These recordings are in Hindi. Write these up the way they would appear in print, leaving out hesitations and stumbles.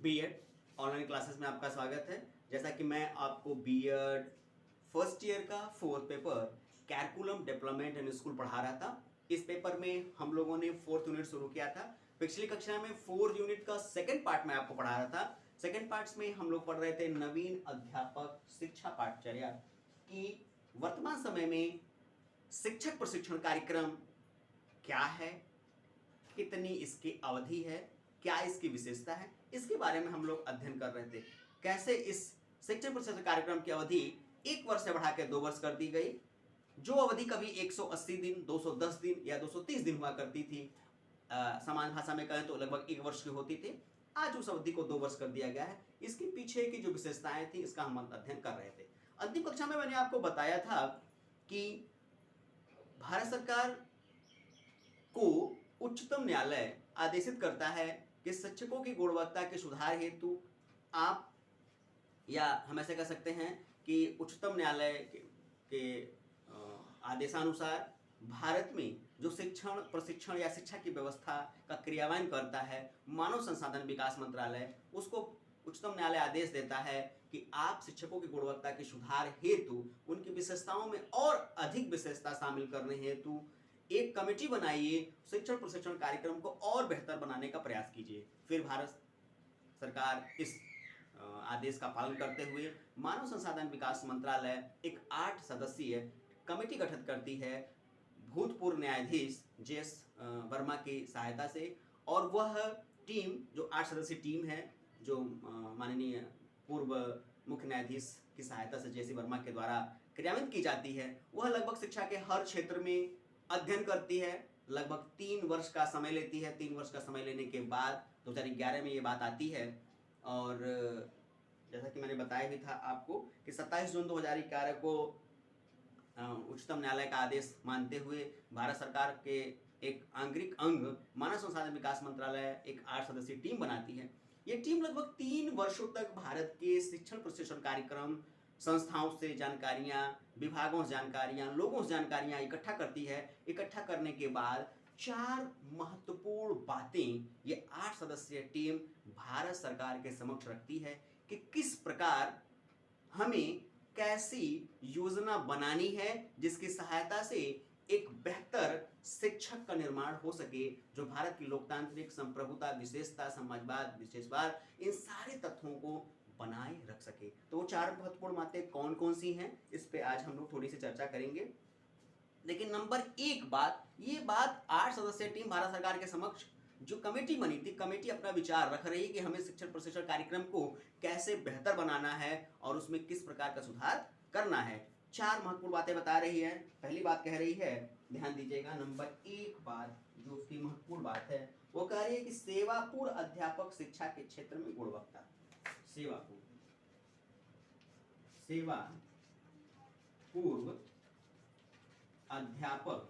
बीएड ऑनलाइन क्लासेस में आपका स्वागत है। जैसा कि मैं आपको बीएड फर्स्ट ईयर का fourth paper curriculum development in school पढ़ा रहा था। इस पेपर में हम लोगों ने फोर्थ यूनिट शुरू किया था। पिछली कक्षा में फोर्थ यूनिट का सेकंड पार्ट में आपको पढ़ा रहा था। सेकंड पार्ट में हम लोग पढ़ रहे थे नवीन अध्यापक शिक्षा पाठचर्या की वर्तमान समय में शिक्षक प्रशिक्षण कार्यक्रम क्या है, कितनी इसकी अवधि है, क्या इसकी विशेषता है, इसके बारे में हम लोग अध्ययन कर रहे थे। कैसे इस शिक्षक प्रशिक्षण कार्यक्रम की अवधि 1 वर्ष से बढ़ा के 2 वर्ष कर दी गई। जो अवधि कभी 180 दिन, 210 दिन या 230 दिन हुआ करती थी, सामान्य भाषा में कहें तो लगभग 1 वर्ष की होती थी, आज उस अवधि को 2 वर्ष कर दिया गया है। इसके पीछे की जो विशेषताएं थी, इसका हम अध्ययन कर रहे थे। अंतिम कक्षा में मैंने आपको बताया था कि भारत सरकार को उच्चतम न्यायालय आदेशित करता है कि शिक्षकों की गुणवत्ता के सुधार हेतु आप, या हम ऐसे कह सकते हैं कि उच्चतम न्यायालय के आदेशानुसार भारत में जो शिक्षण प्रशिक्षण या शिक्षा की व्यवस्था का क्रियान्वयन करता है मानव संसाधन विकास मंत्रालय, उसको उच्चतम न्यायालय आदेश देता है कि आप शिक्षकों की गुणवत्ता के सुधार हेतु उनकी विशेषताओं में और अधिक विशेषता शामिल करने हेतु एक कमेटी बनाइए, शिक्षण प्रशिक्षण कार्यक्रम को और बेहतर बनाने का प्रयास कीजिए। फिर भारत सरकार इस आदेश का पालन करते हुए मानव संसाधन विकास मंत्रालय एक 8 सदस्यीय कमेटी गठित करती है भूतपूर्व न्यायाधीश जेएस वर्मा की सहायता से, और वह टीम जो 8 सदस्यीय टीम है, जो माननीय पूर्व मुख्य न्यायाधीश की सहायता से जेसी वर्मा के द्वारा क्रियान्वित की जाती है, वह लगभग शिक्षा के हर क्षेत्र में अध्ययन करती है। लगभग 3 वर्ष का समय लेती है। 3 वर्ष का समय लेने के बाद 2011 में ये बात आती है, और जैसा कि मैंने बताया भी था आपको कि 27 जून 2011 को उच्चतम न्यायालय का आदेश मानते हुए भारत सरकार के एक आंतरिक अंग मानव संसाधन विकास मंत्रालय एक 8 सदस्यीय टीम बनाती है। ये टीम लगभग 3 वर्षों तक भारत के शिक्षण प्रशिक्षण कार्यक्रम, संस्थाओं से जानकारियां, विभागों से जानकारियां, लोगों से जानकारियां इकट्ठा करती है। इकट्ठा करने के बाद 4 महत्वपूर्ण बातें ये 8 सदस्यीय टीम भारत सरकार के समक्ष रखती है कि किस प्रकार हमें कैसी योजना बनानी है जिसकी सहायता से एक बेहतर शिक्षक का निर्माण हो सके, जो भारत की लोकतांत्रिक संप्रभुता, विशेषता, समाजवाद, विशेषवाद, इन सारे तत्वों को बनाए रख सके। तो वो 4 महत्वपूर्ण बातें कौन कौन सी हैं, इस पे आज हम लोग थोड़ी सी चर्चा करेंगे। लेकिन नंबर 1 बात, ये बात 8 सदस्यीय टीम भारत सरकार के समक्ष जो कमेटी बनी थी, कमेटी अपना विचार रख रही है कि हमें शिक्षण प्रशिक्षण कार्यक्रम को कैसे बेहतर बनाना है और उसमें किस प्रकार का सुधार करना है। 4 महत्वपूर्ण बातें बता रही है। पहली बात कह रही है, ध्यान दीजिएगा, नंबर 1 बात जो उसकी महत्वपूर्ण बात है वो कह रही है कि सेवापूर्व अध्यापक शिक्षा के क्षेत्र में गुणवत्ता। सेवापूर्व अध्यापक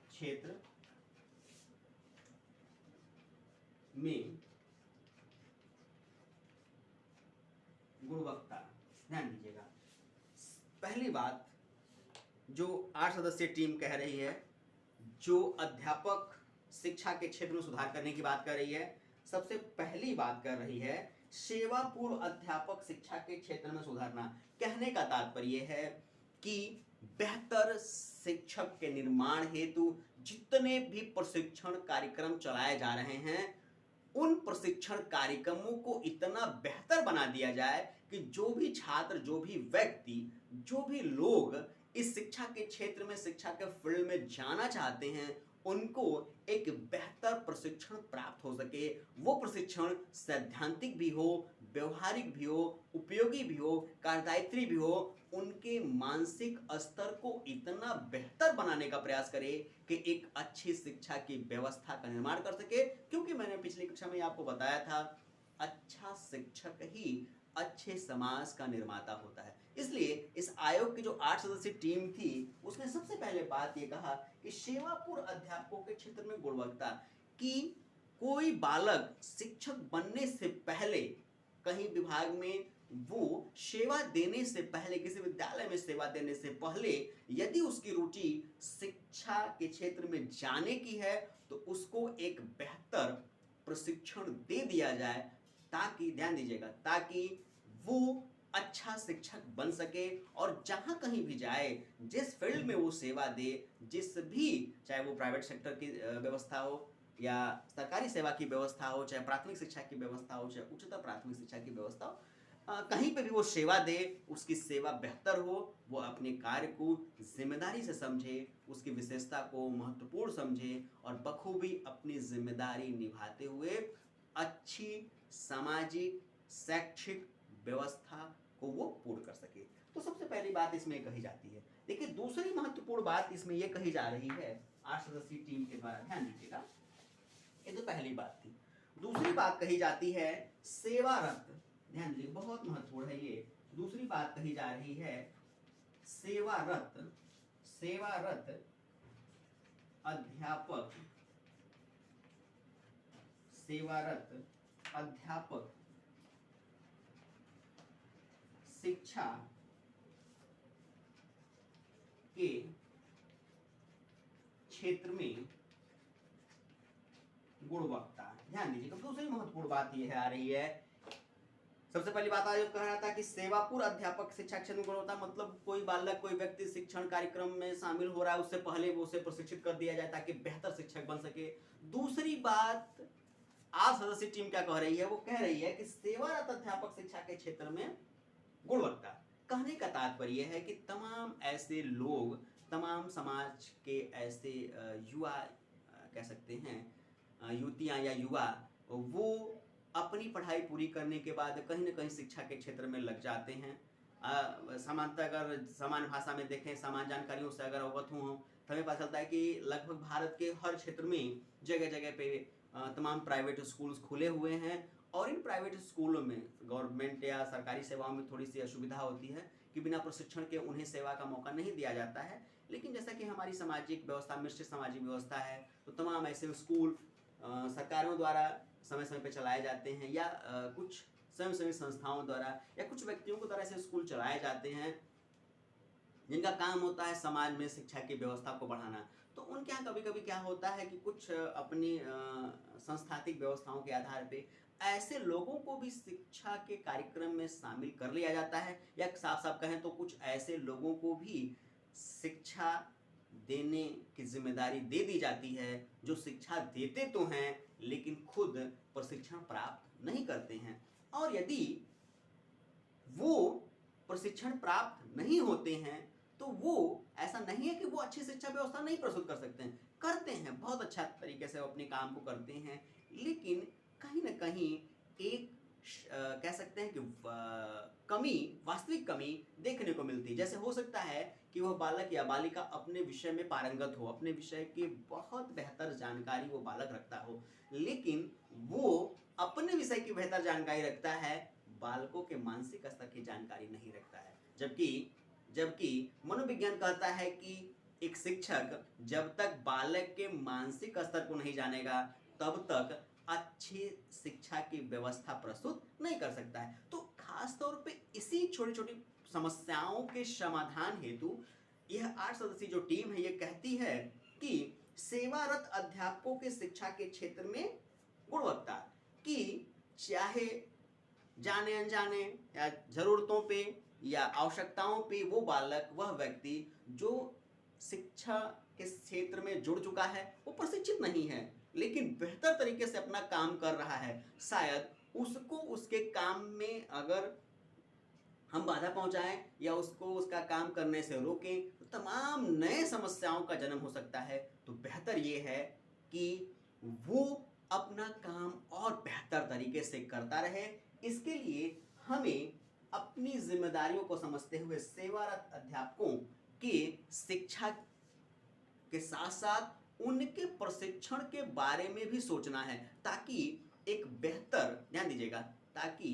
क्षेत्र में गुणवत्ता। ध्यान दीजिएगा, पहली बात जो 8 सदस्यीय टीम कह रही है, जो अध्यापक शिक्षा के क्षेत्र में सुधार करने की बात कर रही है, सबसे पहली बात कर रही है सेवा पूर्व अध्यापक शिक्षा के क्षेत्र में सुधारना। कहने का तात्पर्य है कि बेहतर शिक्षक के निर्माण हेतु जितने भी प्रशिक्षण कार्यक्रम चलाए जा रहे हैं, उन प्रशिक्षण कार्यक्रमों को इतना बेहतर बना दिया जाए कि जो भी छात्र, जो भी व्यक्ति, जो भी लोग इस शिक्षा के क्षेत्र में, शिक्षा के फील्ड में जाना चाहते हैं, उनको एक बेहतर प्रशिक्षण प्राप्त हो सके। वो प्रशिक्षण सैद्धांतिक भी हो, व्यवहारिक भी हो, उपयोगी भी हो, कार्यदायित्री भी हो, उनके मानसिक स्तर को इतना बेहतर बनाने का प्रयास करे कि एक अच्छी शिक्षा की व्यवस्था का निर्माण कर सके। क्योंकि मैंने पिछली कक्षा में आपको बताया था, अच्छा शिक्षक ही अच्छे समाज का निर्माता होता है। इसलिए इस आयोग की जो 8 सदस्यीय टीम थी, उसने सबसे पहले बात ये कहा कि सेवापूर्व अध्यापकों के क्षेत्र में गुणवत्ता, कि कोई बालक शिक्षक बनने से पहले कहीं विभाग में वो सेवा देने से पहले, किसी विद्यालय में सेवा देने से पहले यदि उसकी रुचि शिक्षा के क्षेत्र में जाने की है, तो उसको एक बेहतर प्रशिक्षण दे दिया जाए, ताकि ध्यान दीजिएगा, ताकि वो अच्छा शिक्षक बन सके और जहाँ कहीं भी जाए, जिस फील्ड में वो सेवा दे, जिस भी, चाहे वो प्राइवेट सेक्टर की व्यवस्था हो या सरकारी सेवा की व्यवस्था हो, चाहे प्राथमिक शिक्षा की व्यवस्था हो, चाहे उच्चतर प्राथमिक शिक्षा की व्यवस्था हो, कहीं पे भी वो सेवा दे, उसकी सेवा बेहतर हो, वो अपने कार्य को जिम्मेदारी से समझे, उसकी विशेषता को महत्वपूर्ण समझे और बखूबी अपनी जिम्मेदारी निभाते हुए अच्छी सामाजिक शैक्षिक व्यवस्था को वो पूर्ण कर सके। तो सबसे पहली बात इसमें कही जाती है। देखिए, दूसरी महत्वपूर्ण बात इसमें यह कही जा रही है 8 सदस्यीय टीम के द्वारा, ध्यान दीजिएगा, ये तो पहली बात थी। दूसरी बात कही जाती है सेवारत, ध्यान दीजिए, बहुत महत्वपूर्ण है ये। दूसरी बात कही जा रही है सेवारत अध्यापक, सेवारत अध्यापक शिक्षा के क्षेत्र में गुणवत्ता। ध्यान दीजिएगा, दूसरी महत्वपूर्ण बात यह आ रही है। सबसे पहली बात आज कह रहा था कि सेवापूर्व अध्यापक शिक्षा क्षेत्र में गुणवत्ता, मतलब कोई बालक, कोई व्यक्ति शिक्षण कार्यक्रम में शामिल हो रहा है, उससे पहले वो उसे प्रशिक्षित कर दिया जाए ताकि बेहतर शिक्षक बन सके। दूसरी बात, आज सदस्य टीम क्या कह रही है, वो कह रही है कि सेवारत अध्यापक शिक्षा के क्षेत्र में गुणवत्ता। कहने का तात्पर्य है कि तमाम ऐसे लोग, तमाम समाज के ऐसे युवा कह सकते हैं, युवतियां या युवा, वो अपनी पढ़ाई पूरी करने के बाद कहीं ना कहीं शिक्षा के क्षेत्र में लग जाते हैं। सामान्यतः अगर सामान्य भाषा में देखें, सामान्य जानकारियों से अगर अवगत हूँ तो हमें पता चलता है कि लगभग भारत के हर क्षेत्र में जगह जगह पे तमाम प्राइवेट स्कूल्स खुले हुए हैं और इन प्राइवेट स्कूलों में गवर्नमेंट या सरकारी सेवाओं में थोड़ी सी असुविधा होती है कि बिना प्रशिक्षण के उन्हें सेवा का मौका नहीं दिया जाता है। लेकिन जैसा कि हमारी सामाजिक व्यवस्था, मिश्रित सामाजिक व्यवस्था है, तो तमाम ऐसे स्कूल सरकारों द्वारा समय समय पर चलाए जाते हैं या कुछ स्वयंसेवी संस्थाओं द्वारा या कुछ व्यक्तियों के द्वारा ऐसे स्कूल चलाए जाते हैं जिनका काम होता है समाज में शिक्षा की व्यवस्था को बढ़ाना। तो उनके यहाँ कभी कभी क्या होता है कि कुछ अपनी संस्थातिक व्यवस्थाओं के आधार पे ऐसे लोगों को भी शिक्षा के कार्यक्रम में शामिल कर लिया जाता है, या साफ साफ कहें तो कुछ ऐसे लोगों को भी शिक्षा देने की जिम्मेदारी दे दी जाती है जो शिक्षा देते तो हैं लेकिन खुद प्रशिक्षण प्राप्त नहीं करते हैं। और यदि वो प्रशिक्षण प्राप्त नहीं होते हैं तो वो, ऐसा नहीं है कि वो अच्छी शिक्षा व्यवस्था नहीं प्रस्तुत कर सकते हैं, करते हैं, बहुत अच्छा तरीके से वो अपने काम को करते हैं, लेकिन कहीं ना कहीं एक कह सकते हैं कि कमी, वास्तविक कमी देखने को मिलती है। जैसे हो सकता है कि वह बालक या बालिका अपने विषय में पारंगत हो, अपने विषय की बहुत बेहतर जानकारी वो बालक रखता हो, लेकिन वो अपने विषय की बेहतर जानकारी रखता है, बालकों के मानसिक स्तर की जानकारी नहीं रखता है। जबकि मनोविज्ञान कहता है कि एक शिक्षक जब तक बालक के मानसिक स्तर को नहीं जानेगा तब तक अच्छी शिक्षा की व्यवस्था प्रस्तुत नहीं कर सकता है। तो खास तौर पे इसी छोटी छोटी समस्याओं के समाधान हेतु यह 8 सदस्यीय जो टीम है ये कहती है कि सेवारत अध्यापकों के शिक्षा के क्षेत्र में गुणवत्ता की, चाहे जाने अनजाने या जरूरतों पे या आवश्यकताओं पे वो बालक, वह व्यक्ति जो शिक्षा के क्षेत्र में जुड़ चुका है, वो प्रशिक्षित नहीं है लेकिन बेहतर तरीके से अपना काम कर रहा है, शायद उसको उसके काम में अगर हम बाधा पहुंचाएं या उसको उसका काम करने से रोकें तो तमाम नए समस्याओं का जन्म हो सकता है। तो बेहतर ये है कि वो अपना काम और बेहतर तरीके से करता रहे। इसके लिए हमें अपनी जिम्मेदारियों को समझते हुए सेवारत अध्यापकों के शिक्षा के साथ साथ उनके प्रशिक्षण के बारे में भी सोचना है, ताकि एक बेहतर, ध्यान दीजिएगा, ताकि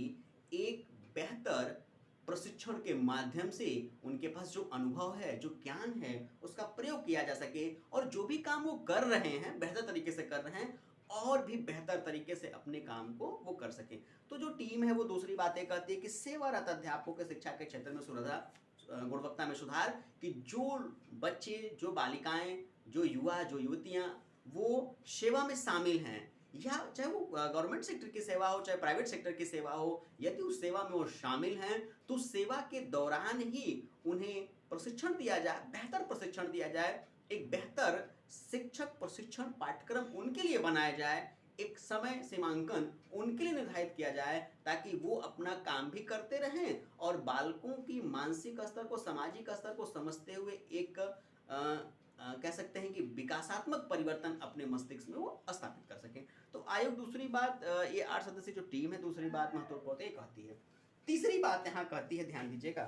एक बेहतर प्रशिक्षण के माध्यम से उनके पास जो अनुभव है, जो ज्ञान है, उसका प्रयोग किया जा सके और जो भी काम वो कर रहे हैं बेहतर तरीके से कर रहे हैं और भी बेहतर तरीके से अपने काम को वो कर सके। तो जो टीम है वो दूसरी बातें कहती है कि सेवारत अध्यापकों के शिक्षा के क्षेत्र में सुधार, गुणवत्ता में सुधार, कि जो बच्चे, जो बालिकाएं, जो युवा, जो युवतियां वो सेवा में शामिल हैं या चाहे वो गवर्नमेंट सेक्टर की सेवा हो चाहे प्राइवेट सेक्टर की सेवा हो, यदि उस सेवा में वो शामिल हैं तो सेवा के दौरान ही उन्हें प्रशिक्षण दिया जाए, बेहतर प्रशिक्षण दिया जाए, एक बेहतर शिक्षक प्रशिक्षण पाठ्यक्रम उनके लिए बनाया जाए, एक समय सीमांकन उनके लिए निर्धारित किया जाए ताकि वो अपना काम भी करते रहें और बालकों की मानसिक स्तर को, सामाजिक स्तर को समझते हुए एक कह सकते हैं कि विकासात्मक परिवर्तन अपने मस्तिष्क में वो स्थापित कर सकें। तो आयोग दूसरी बात, ये 8 सदस्यीय जो टीम है, दूसरी बात महत्वपूर्ण ये कहती है। तीसरी बात यहाँ कहती है, ध्यान दीजिएगा,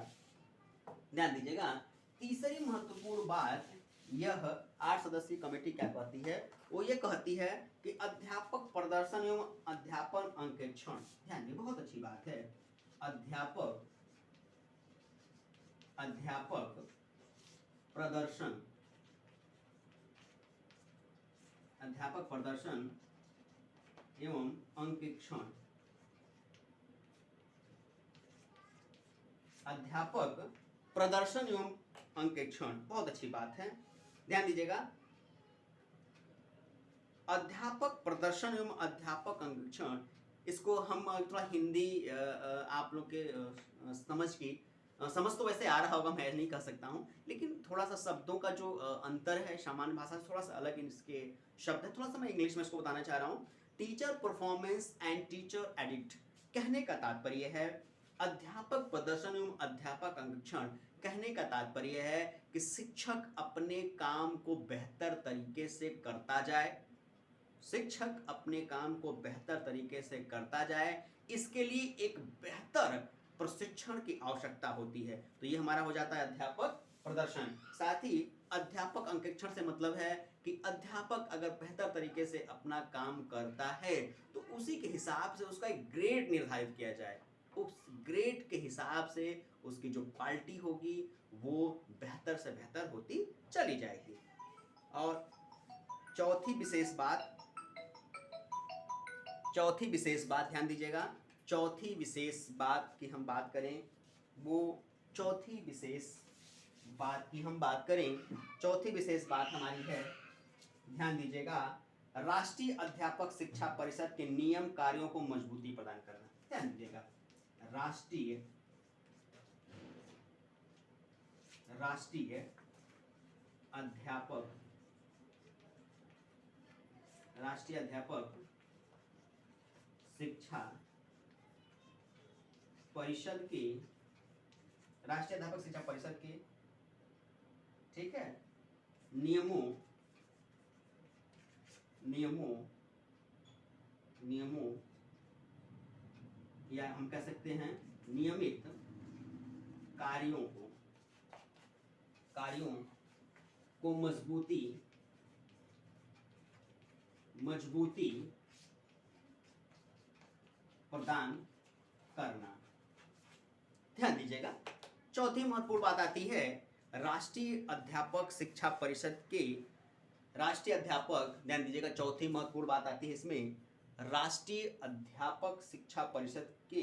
तीसरी महत्वपूर्ण बात यह 8 सदस्यीय कमेटी क्या कहती है, वो ये कहती है कि अध्यापक प्रदर्शन एवं अध्यापन अंकेक्षण, ध्यान दिए बहुत अच्छी बात है, अध्यापक प्रदर्शन एवं अंकेक्षण, अध्यापक प्रदर्शन एवं अंकेक्षण, बहुत अच्छी बात है, ध्यान दीजिएगा, अध्यापक प्रदर्शन एवं अध्यापक अंकेक्षण, इसको हम थोड़ा हिंदी आप लोग के समझ तो वैसे आ रहा होगा, मैं नहीं कह सकता हूँ, लेकिन थोड़ा सा शब्दों का जो अंतर है सामान्य भाषा से थोड़ा सा अलग इसके शब्द है, थोड़ा सा मैं इंग्लिश में इसको बताना चाह रहा हूँ। Teacher performance and teacher addict, कहने का तात्पर्य है अध्यापक प्रदर्शन एवं अध्यापक अंकेक्षण, कहने का तात्पर्य है कि शिक्षक अपने काम को बेहतर तरीके से करता जाए, शिक्षक अपने काम को बेहतर तरीके से करता जाए, इसके लिए एक बेहतर प्रशिक्षण की आवश्यकता होती है। तो ये हमारा हो जाता है अध्यापक प्रदर्शन। साथ ही अध्यापक अंकेक्षण से मतलब है कि अध्यापक अगर बेहतर तरीके से अपना काम करता है तो उसी के हिसाब से उसका एक ग्रेड निर्धारित किया जाए, उस ग्रेड के हिसाब से उसकी जो क्वालिटी होगी वो बेहतर से बेहतर होती चली जाएगी। और चौथी विशेष बात ध्यान दीजिएगा, चौथी विशेष बात की हम बात करें, चौथी विशेष बात हमारी है, ध्यान दीजिएगा, राष्ट्रीय अध्यापक शिक्षा परिषद के नियम कार्यों को मजबूती प्रदान करना। ध्यान दीजिएगा, राष्ट्रीय अध्यापक शिक्षा परिषद के ठीक है नियमों या हम कह सकते हैं नियमित कार्यों को मजबूती प्रदान करना। ध्यान दीजिएगा, चौथी महत्वपूर्ण बात आती है राष्ट्रीय अध्यापक शिक्षा परिषद के राष्ट्रीय अध्यापक, ध्यान दीजिएगा, चौथी महत्वपूर्ण बात आती है इसमें राष्ट्रीय अध्यापक शिक्षा परिषद के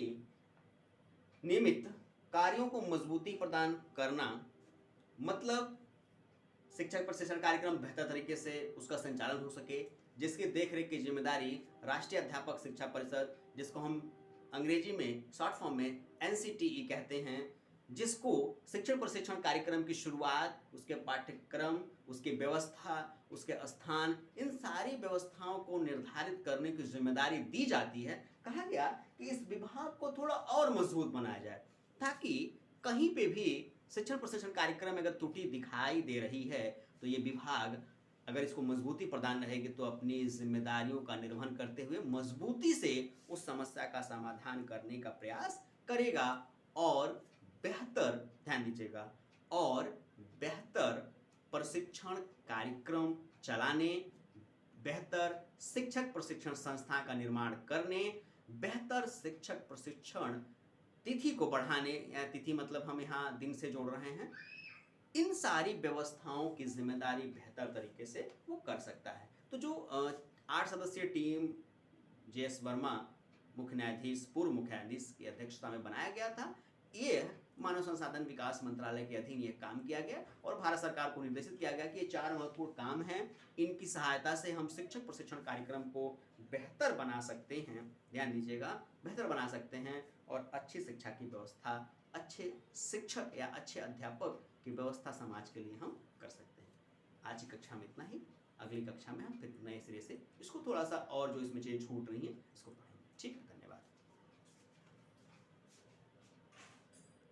नियमित कार्यों को मजबूती प्रदान करना, मतलब शिक्षक प्रशिक्षण कार्यक्रम बेहतर तरीके से उसका संचालन हो सके, जिसकी देखरेख की जिम्मेदारी राष्ट्रीय अध्यापक शिक्षा परिषद, जिसको हम अंग्रेजी में शॉर्ट फॉर्म में NCTE कहते हैं, जिसको शिक्षण प्रशिक्षण कार्यक्रम की शुरुआत, उसके पाठ्यक्रम, उसकी व्यवस्था, उसके स्थान, इन सारी व्यवस्थाओं को निर्धारित करने की जिम्मेदारी दी जाती है। कहा गया कि इस विभाग को थोड़ा और मजबूत बनाया जाए ताकि कहीं पे भी शिक्षण प्रशिक्षण कार्यक्रम में अगर त्रुटि दिखाई दे रही है तो ये विभाग अगर इसको मजबूती प्रदान रहेगी तो अपनी जिम्मेदारियों का निर्वहन करते हुए मजबूती से उस समस्या का समाधान करने का प्रयास करेगा और बेहतर, ध्यान दीजिएगा, और बेहतर प्रशिक्षण कार्यक्रम चलाने, बेहतर शिक्षक प्रशिक्षण संस्था का निर्माण करने, बेहतर शिक्षक प्रशिक्षण तिथि को बढ़ाने, या तिथि मतलब हम यहाँ दिन से जोड़ रहे हैं, इन सारी व्यवस्थाओं की जिम्मेदारी बेहतर तरीके से वो कर सकता है। तो जो 8 सदस्यीय टीम JS वर्मा मुख्य न्यायाधीश, पूर्व मुख्य न्यायाधीश की अध्यक्षता में बनाया गया था, ये मानव संसाधन विकास मंत्रालय के अधीन ये काम किया गया और भारत सरकार को निर्देशित किया गया कि ये 4 महत्वपूर्ण काम हैं, इनकी सहायता से हम शिक्षक प्रशिक्षण कार्यक्रम को बेहतर बना सकते हैं। ध्यान दीजिएगा, बेहतर बना सकते हैं और अच्छी शिक्षा की व्यवस्था, अच्छे शिक्षक या अच्छे अध्यापक की व्यवस्था समाज के लिए हम कर सकते हैं। आज की कक्षा में इतना ही। अगली कक्षा में हम फिर नए सिरे से इसको थोड़ा सा और जो इसमें चीज़ें छूट रही हैं इसको पढ़ेंगे।